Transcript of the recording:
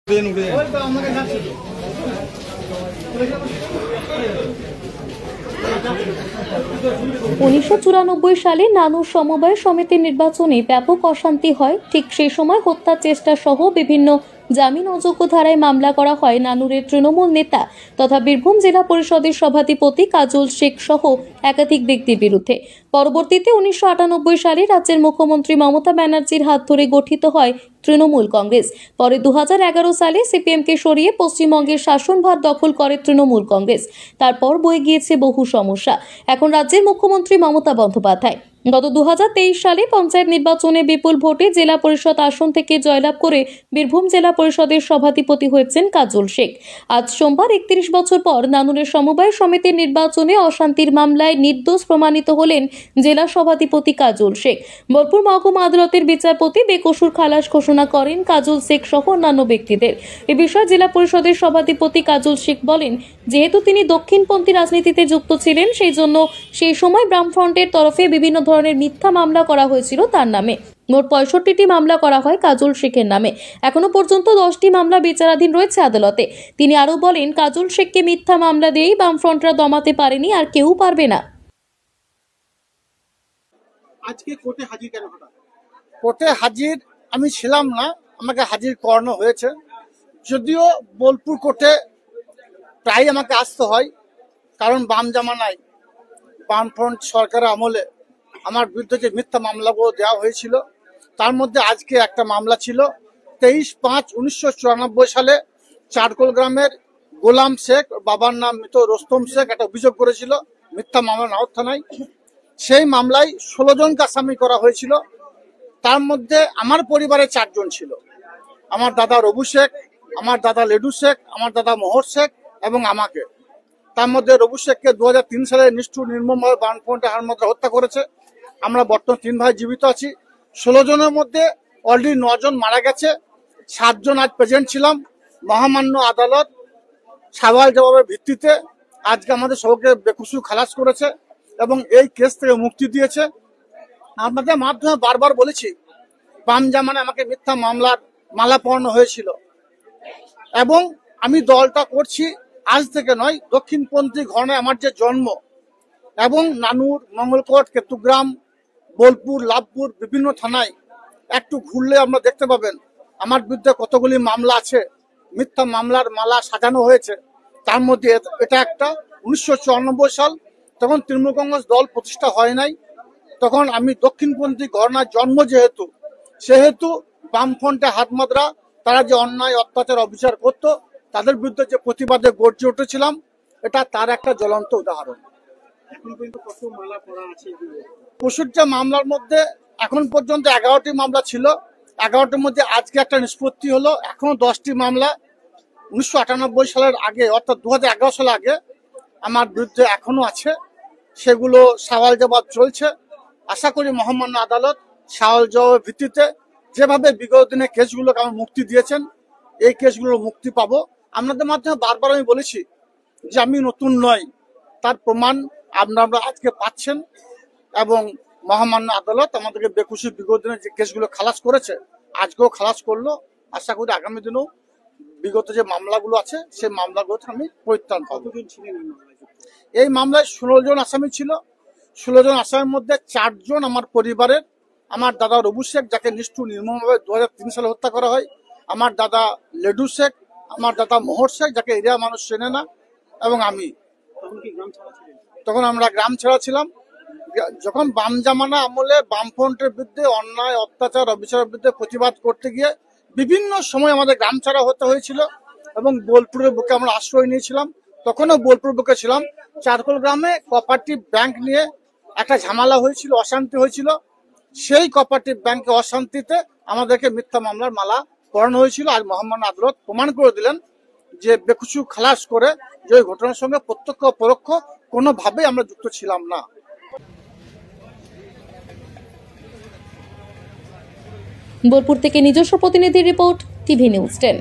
1994 সালে নানুর সমবায় সমিতির নির্বাচনে ব্যাপক অশান্তি হয়। ঠিক সেই সময় হত্যার চেষ্টা সহ বিভিন্ন জামিন অযোগ্য ধারায় মামলা করা হয় নানুরের তৃণমূল নেতা তথা বীরভূম জেলা পরিষদের সভাধিপতি কাজল শেখ সহ একাধিক ব্যক্তির বিরুদ্ধে। পরবর্তীতে 1998 সালে রাজ্যের মুখ্যমন্ত্রী মমতা ব্যানার্জির হাত ধরে গঠিত হয় তৃণমূল কংগ্রেস। পরে 2011 সালে সিপিএমকে সরিয়ে পশ্চিমবঙ্গের শাসনভার দখল করে তৃণমূল কংগ্রেস। তারপর বয়ে গিয়েছে বহু সমস্যা। এখন রাজ্যের মুখ্যমন্ত্রী মমতা বন্দ্যোপাধ্যায় গত 2023 সালে পঞ্চায়েত নির্বাচনে বিপুল ভোটে জেলা পরিষদ আসন থেকে জয়লাভ করে বীরভূম জেলা পরিষদের সভাধিপতি হয়েছেন কাজল শেখ। আজ সোমবার 31 বছর পর নানুরের সমবায় সমিতির নির্বাচনে অশান্তির মামলায় নির্দোষ প্রমাণিত হলেন জেলা সভাধিপতি কাজল শেখ। বোলপুর মহকুমা আদালতের বিচারপতি বেকসুর খালাস ঘোষণা করেন কাজল শেখ সহ অন্যান্য ব্যক্তিদের। এ বিষয়ে জেলা পরিষদের সভাধিপতি কাজল শেখ বলেন, যেহেতু তিনি দক্ষিণপন্থী রাজনীতিতে যুক্ত ছিলেন, সেই জন্য সেই সময় বামফ্রন্টের তরফে বিভিন্ন ধরনের মিথ্যা মামলা করা হয়েছিল তার নামে। মোট 65টি মামলা করা হয় কাজল শেখের নামে। এখনো পর্যন্ত 10টি মামলা বিচারাধীন রয়েছে আদালতে। তিনি আরো বলেন, কাজল শেখকে মিথ্যা মামলা দিয়েই বামফ্রন্টরা দমাতে পারেনি, আর কেউ পারবে না। আজকে কোর্টে হাজির কেন হঠাৎ? কোর্টে হাজির আমি ছিলাম না, আমাকে হাজির করানো হয়েছে। যদিও বোলপুর কোর্টে প্রায় আমাকে আসতে হয়, কারণ বাম জামানায় বামফ্রন্ট সরকারের আমলে আমার বিরুদ্ধে যে মিথ্যা মামলাগুলো দেওয়া হয়েছিল, তার মধ্যে আজকে একটা মামলা ছিল। 23/5/1994 সালে চারকোল গ্রামের গোলাম শেখ, বাবার নাম মৃত রোস্তম শেখ, একটা অভিযোগ করেছিল মিথ্যা মামলা নাওর থানায়। সেই মামলায় 16 জনকে আসামি করা হয়েছিল। তার মধ্যে আমার পরিবারে 4 জন ছিল। আমার দাদা রবু শেখ, আমার দাদা লেডু শেখ, আমার দাদা মোহর শেখ এবং আমাকে। তার মধ্যে রবু শেখকে 2003 সালে নিষ্ঠুর নির্মমভাবে বামফ্রন্টের হারমাত্রা হত্যা করেছে। আমরা বর্তমান 3 ভাই জীবিত আছি। 16 জনের মধ্যে অলরেডি 9 জন মারা গেছে, 7 জন আজ প্রেজেন্ট ছিলাম। মহামান্য আদালত সওয়াল জবাবের ভিত্তিতে আজকে আমাদের সবাইকে বেকসুর খালাস করেছে এবং এই কেস থেকে মুক্তি দিয়েছে। আপনাদের মাধ্যমে বারবার বলেছি, বাম জামানায় আমাকে মিথ্যা মামলার মালা পরানো হয়েছিল এবং আমি দলটা করছি আজ থেকে নয়। দক্ষিণপন্থী ঘরানায় আমার যে জন্ম এবং নানুর, মঙ্গলকোট, কেতুগ্রাম, বোলপুর, লাভপুর বিভিন্ন থানায় একটু ঘুরলে আমরা দেখতে পাবেন আমার বিরুদ্ধে কতগুলি মামলা আছে। মিথ্যা মামলার মালা সাজানো হয়েছে। তার মধ্যে এটা একটা 1994 সাল, তখন তৃণমূল কংগ্রেস দল প্রতিষ্ঠা হয় নাই। তখন আমি দক্ষিণপন্থী ঘরানার জন্ম সেহেতু বামফ্রন্টে হাতমাদ্রা তারা যে অন্যায় অত্যাচার অবিচার করতো, তাদের বিরুদ্ধে যে প্রতিবাদে গর্জে উঠেছিলাম, এটা তার একটা জ্বলন্ত উদাহরণ। পশুরটা মামলার মধ্যে এখন পর্যন্ত 11টি মামলা ছিল। 11টির মধ্যে আজকে একটা নিষ্পত্তি হলো। এখনো 10টি মামলা 1998 সালের আগে, অর্থাৎ 2011 সাল আগে আমার বিরুদ্ধে এখনো আছে। সেগুলো সওয়াল জবাব চলছে। আশা করি মহামান্য আদালত সওয়াল জবাবের ভিত্তিতে যেভাবে বিগত দিনে কেসগুলোকে আমার মুক্তি দিয়েছেন, এই কেসগুলোর মুক্তি পাবো। আপনাদের মাধ্যমে বারবার আমি বলেছি যে আমি নতুন নয়, তার প্রমাণ আপনারা আজকে পাচ্ছেন এবং মহামান্য আদালত আমাদেরকে বেকসুর বিগত দিনে যে কেসগুলো খালাস করেছে, আজকেও খালাস করলো। আশা করি আগামী দিনেও বিগত যে মামলাগুলো আছে সেই মামলাগুলোতে আমি পরিত্রাণ পাবো। এই মামলায় 16 জন আসামি ছিল। 16 জন আসামির মধ্যে 4 জন আমার পরিবারের। আমার দাদা রবু শেখ, যাকে নিষ্ঠুর নির্মমভাবে 2003 সালে হত্যা করা হয়, আমার দাদা লেডু শেখ, আমার দাদা মোহর শেখ, যাকে এরিয়া মানুষ চেনে না, এবং আমি। তখন আমরা গ্রাম ছাড়া ছিলাম। যখন বাম জামানা আমলে বামফ্রন্টের বিরুদ্ধে অন্যায় অত্যাচার অবিচারের বিরুদ্ধে প্রতিবাদ করতে গিয়ে বিভিন্ন সময় আমাদের গ্রাম ছাড়া হতে হয়েছিল এবং বোলপুরের বুকে আমরা আশ্রয় নিয়েছিলাম। তখনও বোলপুর বুকে ছিলাম। চারকোল গ্রামে কোঅপারেটিভ ব্যাংক নিয়ে একটা ঝামেলা হয়েছিল, অশান্তি হয়েছিল। সেই কোঅপারেটিভ ব্যাংকে অশান্তিতে আমাদেরকে মিথ্যা মামলার মালা পরানো হয়েছিল। আজ মহামান্য আদালত প্রমাণ করে দিলেন যে বেকসু খালাস করে যে ওই ঘটনার সঙ্গে প্রত্যক্ষ পরোক্ষ কোনোভাবেই আমরা যুক্ত ছিলাম না। বোলপুর থেকে নিজস্ব প্রতিনিধি রিপোর্ট, টিভি নিউজ 10।